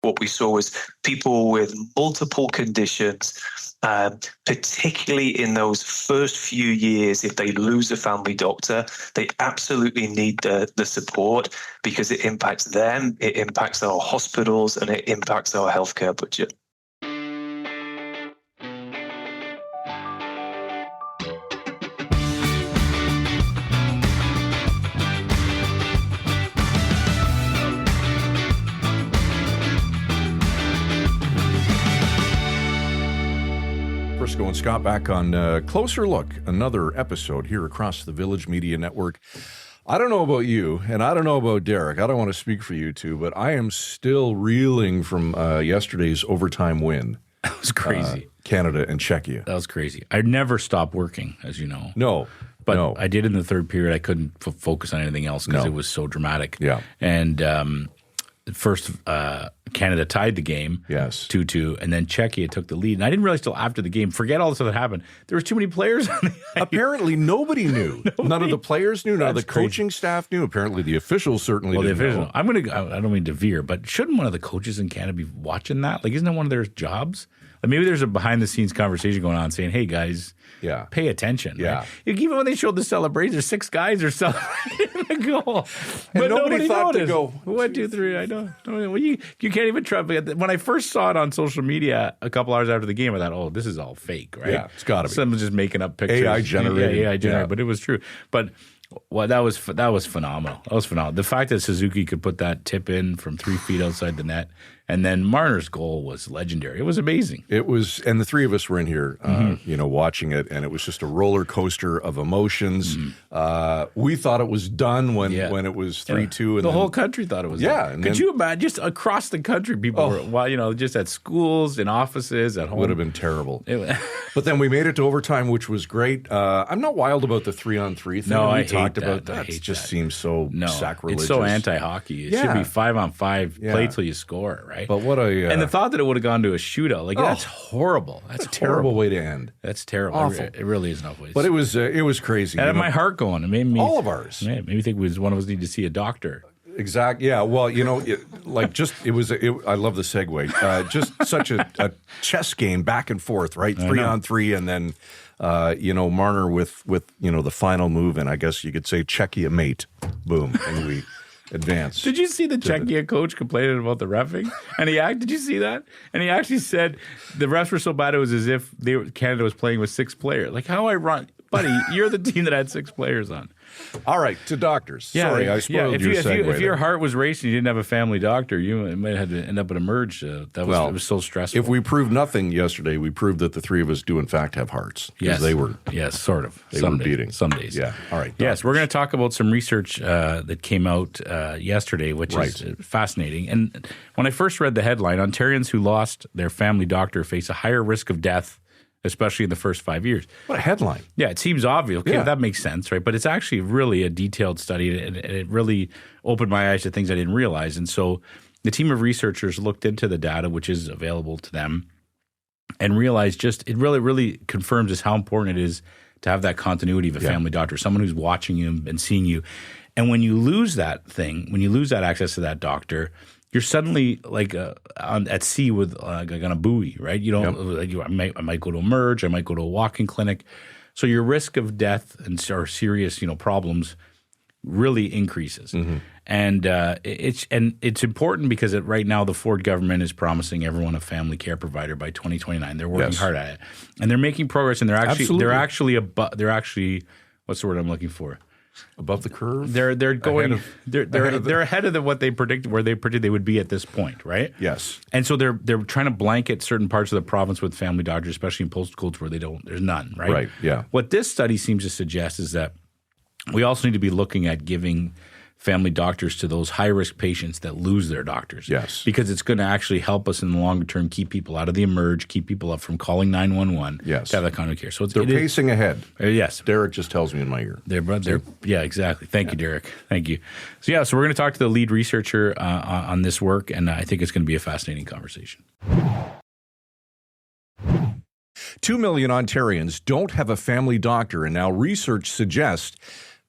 what we saw was people with multiple conditions, particularly in those first few years, if they lose a family doctor, they absolutely need the support because it impacts them, it impacts our hospitals, and it impacts our healthcare budget. Briscoe and Scott back on Closer Look, another episode here across the Village Media Network. I don't know about you, and I don't know about Derek. I don't want to speak for you two, but I am still reeling from yesterday's overtime win. That was crazy. Canada and Czechia. That was crazy. I never stopped working, as you know. No. But no. I did in the third period. I couldn't focus on anything else because it was so dramatic. Yeah. And first, Canada tied the game, yes, 2-2, and then Czechia took the lead. And I didn't realize till after the game. Forget all this that happened. There was too many players on the ice. Apparently, nobody knew. None of the players knew. None of the coaching staff knew. Apparently, the officials certainly didn't know. I don't mean to veer, but shouldn't one of the coaches in Canada be watching that? Like, isn't that one of their jobs? Like maybe there's a behind-the-scenes conversation going on saying, "Hey guys, pay attention." Yeah. Right? Even when they showed the celebration, there's 6 guys are celebrating the goal, and but nobody thought noticed. to go 1, 2, 3. I know. Well, you can't even try. When I first saw it on social media a couple hours after the game, I thought, "Oh, this is all fake, right?" Yeah, it's got to be. Someone's just making up pictures. AI generated. AI generated, but it was true. But that was phenomenal. That was phenomenal. The fact that Suzuki could put that tip in from 3 feet outside the net, and then Marner's goal was legendary. It was amazing. It was, and the three of us were in here, watching it, and it was just a roller coaster of emotions. We thought it was done when it was 3-2, and the whole country thought it was done. Could you imagine? Just across the country, people were, just at schools, in offices, at home. Would have been terrible. But then we made it to overtime, which was great. I'm not wild about the 3-on-3 thing. No, we I talked hate about that. It just seems so sacrilegious. It's so anti-hockey. It should be 5-on-5, play till you score, right? But what a and the thought that it would have gone to a shootout, that's horrible. That's a terrible way to end. That's terrible. Awful. It really is an awful way. But it was crazy. It had my heart going. It made me all of ours. Yeah, maybe think one of us need to see a doctor. Exactly. Yeah. Well, I love the segue. Just such a chess game back and forth, right? 3-on-3, and then Marner with the final move, and I guess you could say Czechia mate. Boom, and we advance. Did you see the Czechia coach complaining about the reffing? And did you see that? And he actually said the refs were so bad it was as if Canada was playing with 6 players. Like, how ironic. Buddy, you're the team that had 6 players on. All right, to doctors. Yeah, sorry, I spoiled your segue. If your heart was racing, you didn't have a family doctor, you might have to end up at a merge. It was so stressful. If we proved nothing yesterday, we proved that the three of us do in fact have hearts. Yes, they were. Yes, sort of. They were beating. Some days. Yeah. All right. Yes, we're going to talk about some research that came out yesterday, which is fascinating. And when I first read the headline, Ontarians who lost their family doctor face a higher risk of death, especially in the first 5 years. What a headline. Yeah, it seems obvious. Okay, that makes sense, right? But it's actually really a detailed study, and it really opened my eyes to things I didn't realize. And so the team of researchers looked into the data, which is available to them, and realized it really, really confirms just how important it is to have that continuity of a family doctor, someone who's watching you and seeing you. And when you lose that when you lose that access to that doctor, you're suddenly like at sea with on a buoy, right? You don't. I might go to a merge. I might go to a walk-in clinic. So your risk of death or serious, problems really increases. Mm-hmm. And it's important because right now the Ford government is promising everyone a family care provider by 2029. They're working hard at it, and they're making progress. And they're actually what's the word I'm looking for? Above the curve? They're going. They're ahead of what they predicted, where they predicted they would be at this point, right? Yes. And so they're trying to blanket certain parts of the province with family doctors, especially in postal codes where there's none, right? Right. Yeah. What this study seems to suggest is that we also need to be looking at giving family doctors to those high-risk patients that lose their doctors. Yes. Because it's going to actually help us in the longer term keep people out of the emerge, keep people up from calling 911 to have that kind of care. So they're pacing ahead. Yes. Derek just tells me in my ear. Yeah, exactly. Thank you, Derek. Thank you. So we're going to talk to the lead researcher on this work, and I think it's going to be a fascinating conversation. 2 million Ontarians don't have a family doctor, and now research suggests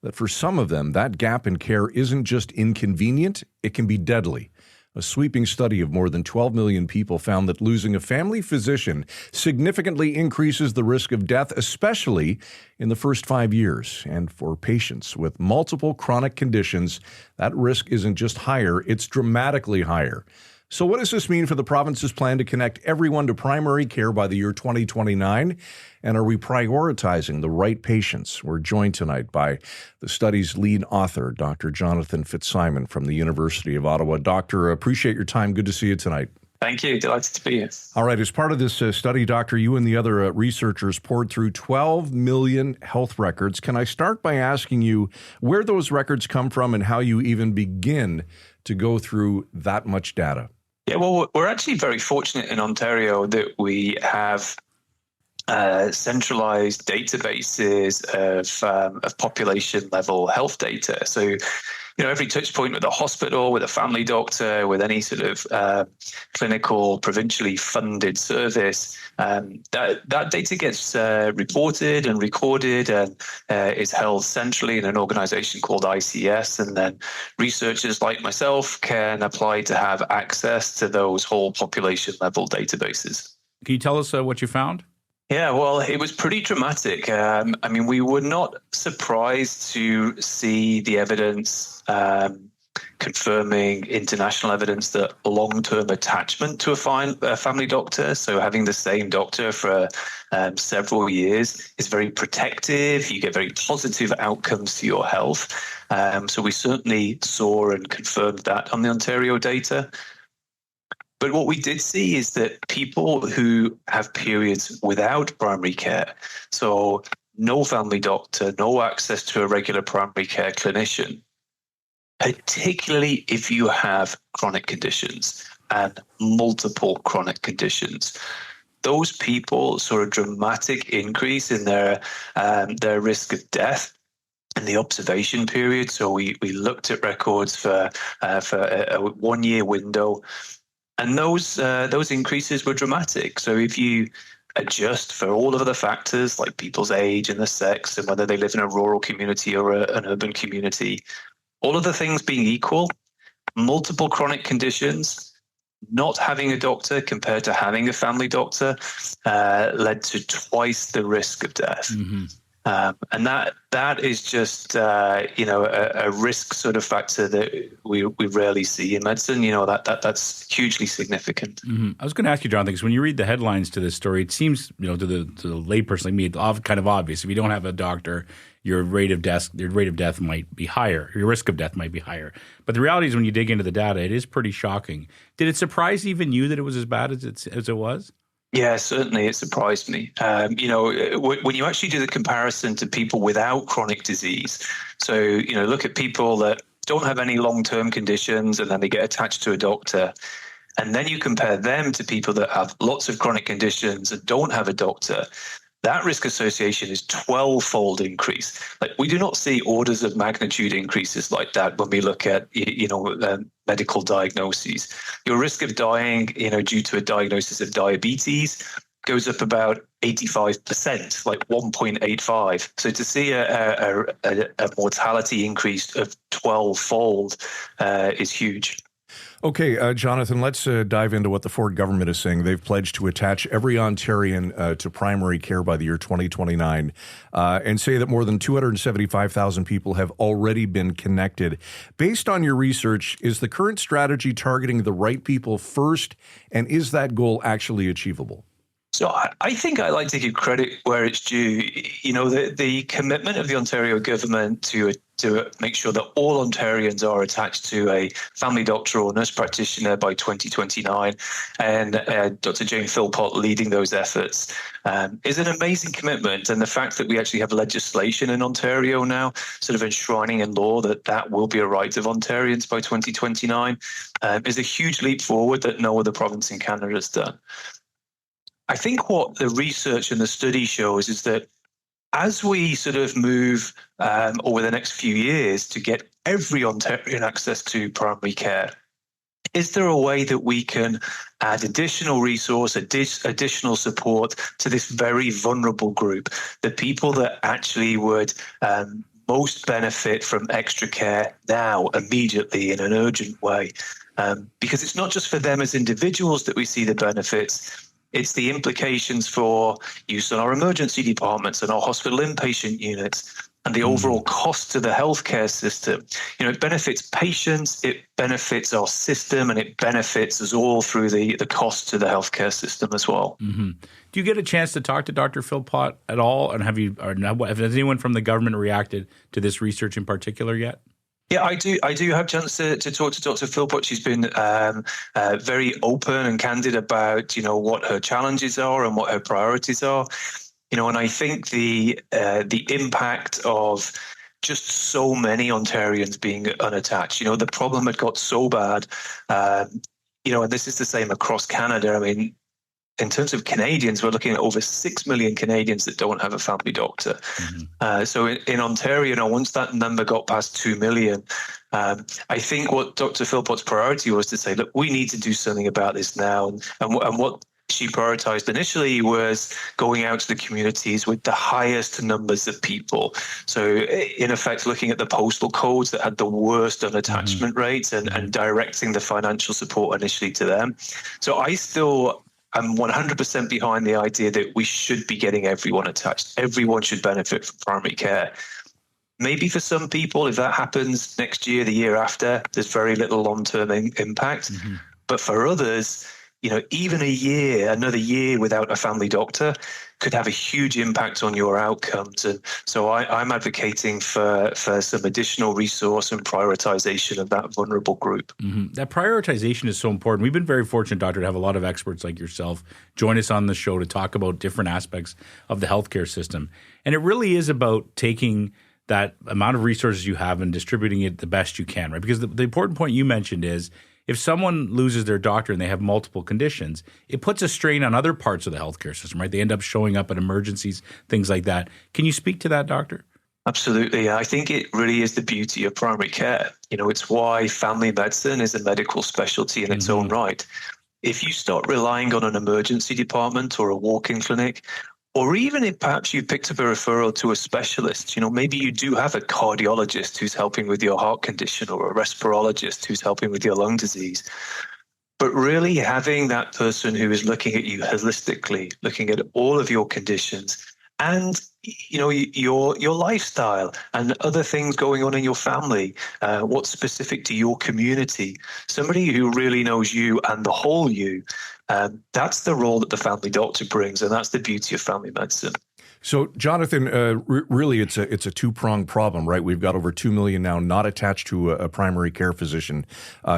that for some of them, that gap in care isn't just inconvenient, it can be deadly. A sweeping study of more than 12 million people found that losing a family physician significantly increases the risk of death, especially in the first 5 years. And for patients with multiple chronic conditions, that risk isn't just higher, it's dramatically higher. So what does this mean for the province's plan to connect everyone to primary care by the year 2029? And are we prioritizing the right patients? We're joined tonight by the study's lead author, Dr. Jonathan Fitzsimon from the University of Ottawa. Doctor, appreciate your time. Good to see you tonight. Thank you. Delighted to be here. All right. As part of this study, Doctor, you and the other researchers poured through 12 million health records. Can I start by asking you where those records come from and how you even begin to go through that much data? Yeah, well, we're actually very fortunate in Ontario that we have centralized databases of population level health data. So, every touch point with a hospital, with a family doctor, with any sort of clinical, provincially funded service, that data gets reported and recorded and is held centrally in an organization called ICS. And then researchers like myself can apply to have access to those whole population level databases. Can you tell us what you found? Yeah, well, it was pretty dramatic. We were not surprised to see the evidence confirming international evidence that long-term attachment to a family doctor, so having the same doctor for several years, is very protective. You get very positive outcomes to your health. So we certainly saw and confirmed that on the Ontario data. But what we did see is that people who have periods without primary care, so no family doctor, no access to a regular primary care clinician, particularly if you have chronic conditions and multiple chronic conditions, those people saw a dramatic increase in their risk of death in the observation period. So we looked at records for a 1 year window. And those increases were dramatic. So if you adjust for all of the factors like people's age and the sex and whether they live in a rural community or an urban community, all of the things being equal, multiple chronic conditions, not having a doctor compared to having a family doctor led to twice the risk of death. Mm-hmm. And that is just a risk sort of factor that we rarely see in medicine. That's hugely significant. Mm-hmm. I was going to ask you, Jonathan, because when you read the headlines to this story, it seems to the layperson like me kind of obvious. If you don't have a doctor, your rate of death might be higher. Your risk of death might be higher. But the reality is, when you dig into the data, it is pretty shocking. Did it surprise even you that it was as bad as it was? Yeah, certainly it surprised me. When you actually do the comparison to people without chronic disease, so, look at people that don't have any long-term conditions and then they get attached to a doctor, and then you compare them to people that have lots of chronic conditions and don't have a doctor, that risk association is 12-fold increase. Like, we do not see orders of magnitude increases like that when we look at, medical diagnoses. Your risk of dying, due to a diagnosis of diabetes goes up about 85%, like 1.85. So to see a mortality increase of 12-fold is huge. Okay, Jonathan, let's dive into what the Ford government is saying. They've pledged to attach every Ontarian to primary care by the year 2029 and say that more than 275,000 people have already been connected. Based on your research, is the current strategy targeting the right people first, and is that goal actually achievable? So I think I like to give credit where it's due. The commitment of the Ontario government to make sure that all Ontarians are attached to a family doctor or nurse practitioner by 2029, and Dr. Jane Philpott leading those efforts is an amazing commitment. And the fact that we actually have legislation in Ontario now sort of enshrining in law that will be a right of Ontarians by 2029 is a huge leap forward that no other province in Canada has done. I think what the research and the study shows is that as we sort of move over the next few years to get every Ontarian access to primary care, is there a way that we can add additional resource, additional support to this very vulnerable group, the people that actually would most benefit from extra care now, immediately, in an urgent way? Because it's not just for them as individuals that we see the benefits. It's the implications for use in our emergency departments and our hospital inpatient units and the overall cost to the healthcare system. It benefits patients, it benefits our system, and it benefits us all through the cost to the healthcare system as well. Mm-hmm. Do you get a chance to talk to Dr. Philpott at all? And has anyone from the government reacted to this research in particular yet? Yeah, I do have a chance to talk to Dr. Philpott. She's been very open and candid about, what her challenges are and what her priorities are. And I think the impact of just so many Ontarians being unattached, the problem had got so bad, and this is the same across Canada. I mean, in terms of Canadians, we're looking at over 6 million Canadians that don't have a family doctor. Mm-hmm. So in Ontario, once that number got past 2 million, I think what Dr. Philpott's priority was to say, look, we need to do something about this now. And what she prioritized initially was going out to the communities with the highest numbers of people. So in effect, looking at the postal codes that had the worst unattachment rates and directing the financial support initially to them. So I'm 100% behind the idea that we should be getting everyone attached. Everyone should benefit from primary care. Maybe for some people, if that happens next year, the year after, there's very little long-term impact. Mm-hmm. But for others, even another year without a family doctor could have a huge impact on your outcomes. And so I'm advocating for some additional resource and prioritization of that vulnerable group. Mm-hmm. That prioritization is so important. We've been very fortunate, Doctor, to have a lot of experts like yourself join us on the show to talk about different aspects of the healthcare system. And it really is about taking that amount of resources you have and distributing it the best you can, right? Because the important point you mentioned is, if someone loses their doctor and they have multiple conditions, it puts a strain on other parts of the healthcare system, right? They end up showing up at emergencies, things like that. Can you speak to that, Doctor? Absolutely. I think it really is the beauty of primary care. It's why family medicine is a medical specialty in its own right. If you start relying on an emergency department or a walk-in clinic, or even if perhaps you picked up a referral to a specialist, maybe you do have a cardiologist who's helping with your heart condition or a respirologist who's helping with your lung disease. But really having that person who is looking at you holistically, looking at all of your conditions and your lifestyle and other things going on in your family, what's specific to your community, somebody who really knows you and the whole you. That's the role that the family doctor brings, and that's the beauty of family medicine. So, Jonathan, really, it's a two-pronged problem, right? We've got over 2 million now not attached to a primary care physician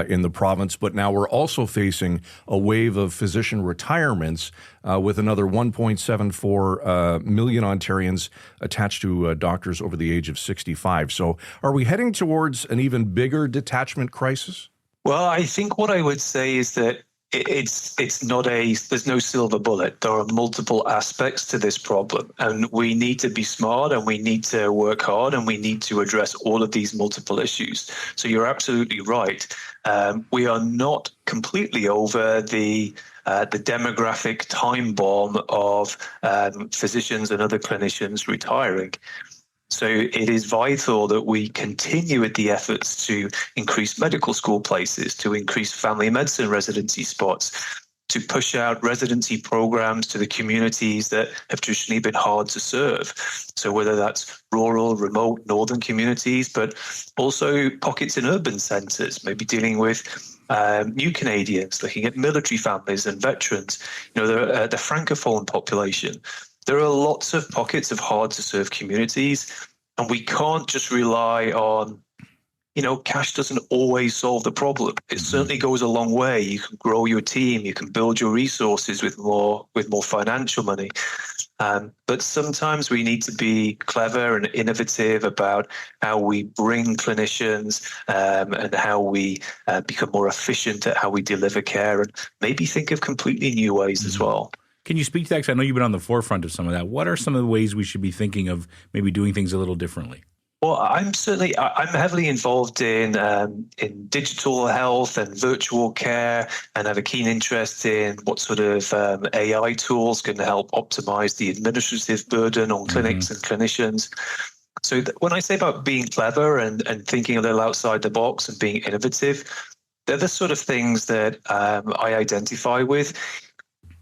in the province, but now we're also facing a wave of physician retirements with another 1.74 million Ontarians attached to doctors over the age of 65. So, are we heading towards an even bigger detachment crisis? Well, I think what I would say is that there's no silver bullet. There are multiple aspects to this problem, and we need to be smart and we need to work hard and we need to address all of these multiple issues. So you're absolutely right. We are not completely over the demographic time bomb of physicians and other clinicians retiring. So it is vital that we continue with the efforts to increase medical school places, to increase family medicine residency spots, to push out residency programs to the communities that have traditionally been hard to serve. So whether that's rural, remote, northern communities, but also pockets in urban centres, maybe dealing with new Canadians, looking at military families and veterans, the Francophone population. There are lots of pockets of hard-to-serve communities, and we can't just rely on, cash doesn't always solve the problem. It certainly goes a long way. You can grow your team, you can build your resources with more financial money. But sometimes we need to be clever and innovative about how we bring clinicians and how we become more efficient at how we deliver care, and maybe think of completely new ways as well. Can you speak to that? Because I know you've been on the forefront of some of that. What are some of the ways we should be thinking of maybe doing things a little differently? Well, I'm heavily involved in digital health and virtual care, and have a keen interest in what sort of AI tools can help optimize the administrative burden on clinics and clinicians. So when I say about being clever and thinking a little outside the box and being innovative, They're the sort of things that I identify with.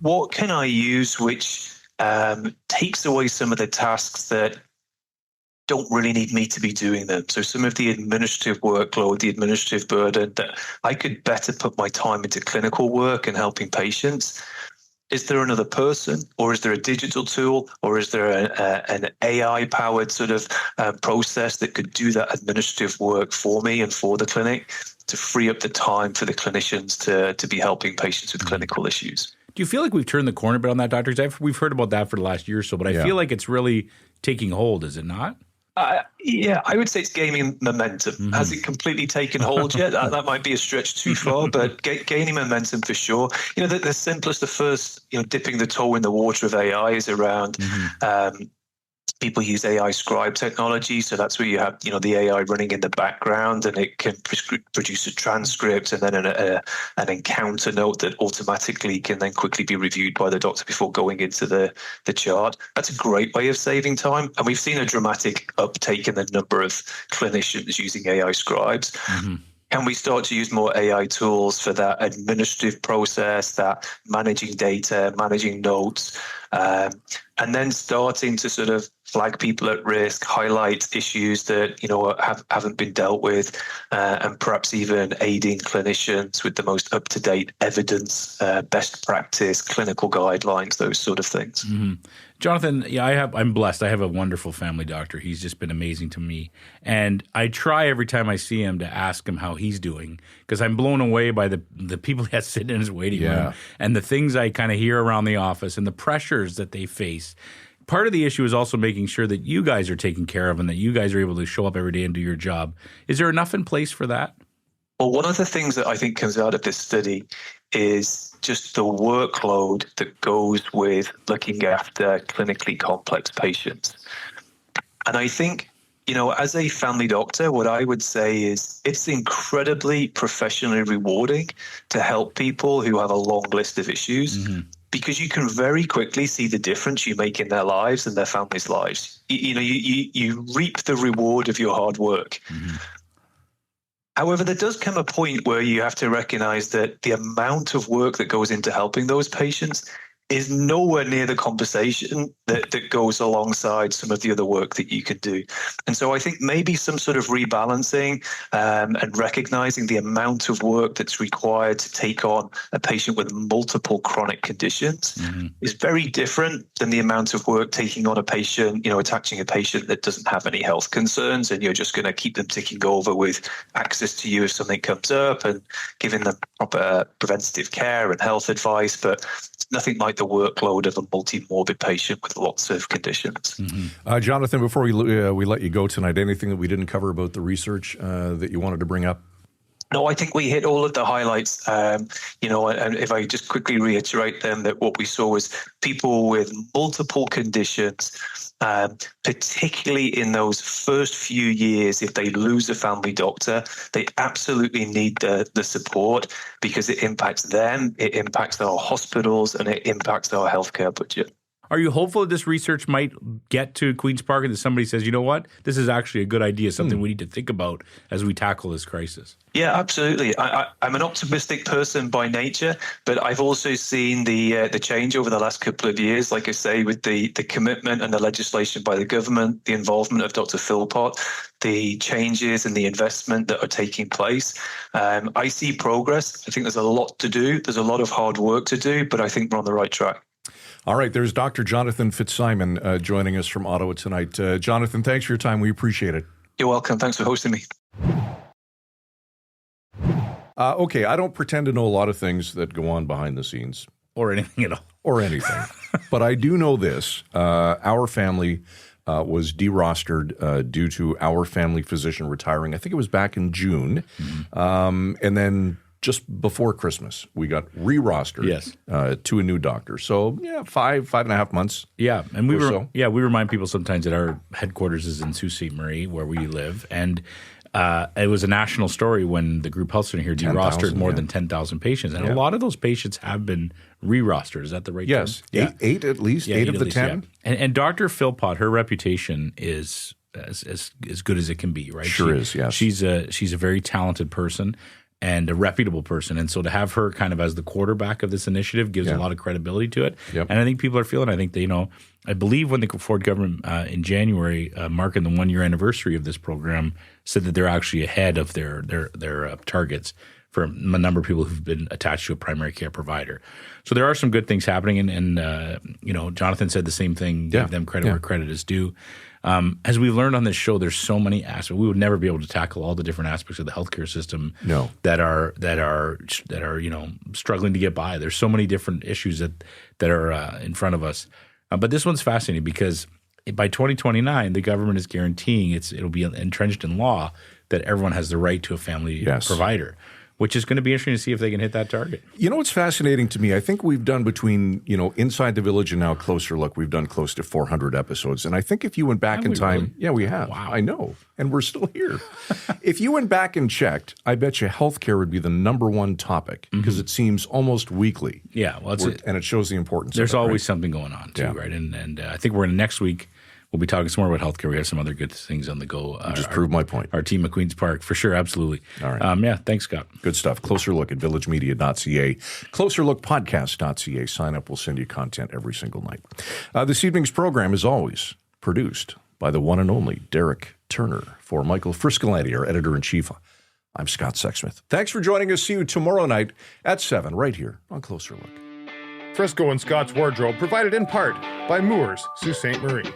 What can I use which takes away some of the tasks that don't really need me to be doing them? So some of the administrative workload, the administrative burden, that I could better put my time into clinical work and helping patients. Is there another person, or is there a digital tool, or is there an AI-powered sort of process that could do that administrative work for me and for the clinic to free up the time for the clinicians to be helping patients with clinical issues? Do you feel like we've turned the corner a bit on that, Doctor? Because we've heard about that for the last year or so, but I feel like it's really taking hold, is it not? Yeah, I would say it's gaining momentum. Mm-hmm. Has it completely taken hold yet? That might be a stretch too far, but gaining momentum for sure. The simplest, the first, dipping the toe in the water of AI is around people use AI scribe technology. So that's where you have, the AI running in the background, and it can produce a transcript and then an encounter note that automatically can then quickly be reviewed by the doctor before going into the chart. That's a great way of saving time. And we've seen a dramatic uptake in the number of clinicians using AI scribes. Mm-hmm. Can we start to use more AI tools for that administrative process, that managing data, managing notes, and then starting to sort of flag people at risk, highlight issues that haven't been dealt with, and perhaps even aiding clinicians with the most up-to-date evidence, best practice, clinical guidelines, those sort of things. Mm-hmm. Jonathan, I'm blessed. I have a wonderful family doctor. He's just been amazing to me. And I try every time I see him to ask him how he's doing, because I'm blown away by the people that sit in his waiting room and the things I kind of hear around the office and the pressures that they face. Part of the issue is also making sure that you guys are taken care of and that you guys are able to show up every day and do your job. Is there enough in place for that? Well, one of the things that I think comes out of this study is just the workload that goes with looking after clinically complex patients. And I think, as a family doctor, what I would say is it's incredibly professionally rewarding to help people who have a long list of issues. Mm-hmm. Because you can very quickly see the difference you make in their lives and their families' lives. You reap the reward of your hard work. Mm-hmm. However, there does come a point where you have to recognize that the amount of work that goes into helping those patients is nowhere near the compensation that goes alongside some of the other work that you could do. And so I think maybe some sort of rebalancing and recognizing the amount of work that's required to take on a patient with multiple chronic conditions is very different than the amount of work taking on a patient, attaching a patient that doesn't have any health concerns, and you're just going to keep them ticking over with access to you if something comes up and giving them proper preventative care and health advice. But nothing like the workload of a multi-morbid patient with lots of conditions. Mm-hmm. Jonathan, before we let you go tonight, anything that we didn't cover about the research that you wanted to bring up? No, I think we hit all of the highlights, and if I just quickly reiterate them, that what we saw was people with multiple conditions, particularly in those first few years, if they lose a family doctor, they absolutely need the support, because it impacts them, it impacts our hospitals, and it impacts our healthcare budget. Are you hopeful that this research might get to Queen's Park and that somebody says, you know what, this is actually a good idea, something we need to think about as we tackle this crisis? Yeah, absolutely. I'm an optimistic person by nature, but I've also seen the change over the last couple of years, like I say, with the commitment and the legislation by the government, the involvement of Dr. Philpott, the changes and the investment that are taking place. I see progress. I think there's a lot to do. There's a lot of hard work to do, but I think we're on the right track. All right, there's Dr. Jonathan Fitzsimon joining us from Ottawa tonight. Jonathan, thanks for your time. We appreciate it. You're welcome. Thanks for hosting me. Okay, I don't pretend to know a lot of things that go on behind the scenes. Or anything at all. Or anything. But I do know this. Our family was derostered due to our family physician retiring. I think it was back in June. Mm-hmm. And then just before Christmas, we got re-rostered to a new doctor. So, 5.5 months. Yeah, and we remind people sometimes that our headquarters is in Sault Ste. Marie, where we live, and it was a national story when the group health center here derostered more than 10,000 patients, and a lot of those patients have been re-rostered. Is that the right term? Yes, eight at least, 8 of the 10. Yeah. And Dr. Philpott, her reputation is as good as it can be, right? Sure is, yes. She's a very talented person. and a reputable person. And so to have her kind of as the quarterback of this initiative gives a lot of credibility to it. Yep. And I think people are feeling it. I think they, I believe when the Ford government in January, marking the 1-year anniversary of this program, said that they're actually ahead of their targets for a number of people who've been attached to a primary care provider. So there are some good things happening. And Jonathan said the same thing, gave them credit where credit is due. As we've learned on this show, there's so many aspects. We would never be able to tackle all the different aspects of the healthcare system that are struggling to get by. There's so many different issues that are in front of us. But this one's fascinating because by 2029, the government is guaranteeing it'll be entrenched in law that everyone has the right to a family provider, which is going to be interesting to see if they can hit that target. You know what's fascinating to me? I think we've done between, Inside the Village and now Closer Look, we've done close to 400 episodes. And I think if you went back in time, really? we have. Wow. I know. And we're still here. If you went back and checked, I bet you healthcare would be the number one topic because it seems almost weekly. Yeah. Well, and it shows the importance There's of it, always something going on too, right? And I think we're in next week. We'll be talking some more about healthcare. We have some other good things on the go. Just proved my point. Our team at Queen's Park, for sure, absolutely. All right. Thanks, Scott. Good stuff. Closer Look at villagemedia.ca. Closerlookpodcast.ca. Sign up. We'll send you content every single night. This evening's program is always produced by the one and only Derek Turner. For Michael Friscolanti, our editor-in-chief, I'm Scott Sexsmith. Thanks for joining us. See you tomorrow night at 7 right here on Closer Look. Frisco and Scott's Wardrobe provided in part by Moores, Sault Ste. Marie.